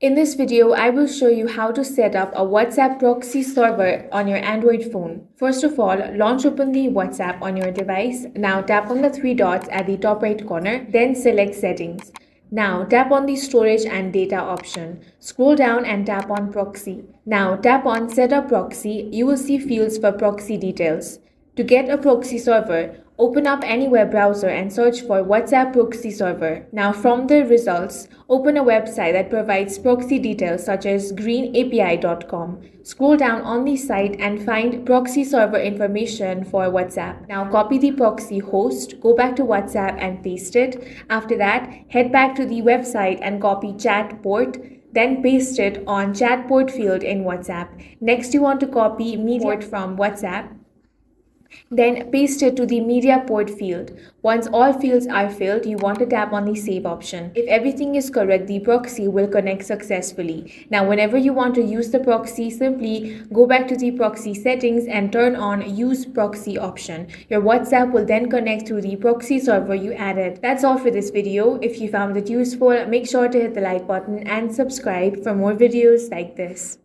In this video, I will show you how to set up a WhatsApp proxy server on your Android phone. First of all, launch open the WhatsApp on your device. Now tap on the three dots at the top right corner, then select Settings. Now tap on the Storage and Data option. Scroll down and tap on Proxy. Now tap on Set up Proxy. You will see fields for proxy details. To get a proxy server, open up any web browser and search for WhatsApp proxy server. Now from the results, open a website that provides proxy details such as greenapi.com. Scroll down on the site and find proxy server information for WhatsApp. Now copy the proxy host, go back to WhatsApp and paste it. After that, head back to the website and copy chat port. Then paste it on chat port field in WhatsApp. Next, you want to copy media port from WhatsApp. Then paste it to the media port field. Once all fields are filled, you want to tap on the save option. If everything is correct, the proxy will connect successfully. Now, whenever you want to use the proxy, simply go back to the proxy settings and turn on use proxy option. Your WhatsApp will then connect through the proxy server you added. That's all for this video. If you found it useful, make sure to hit the like button and subscribe for more videos like this.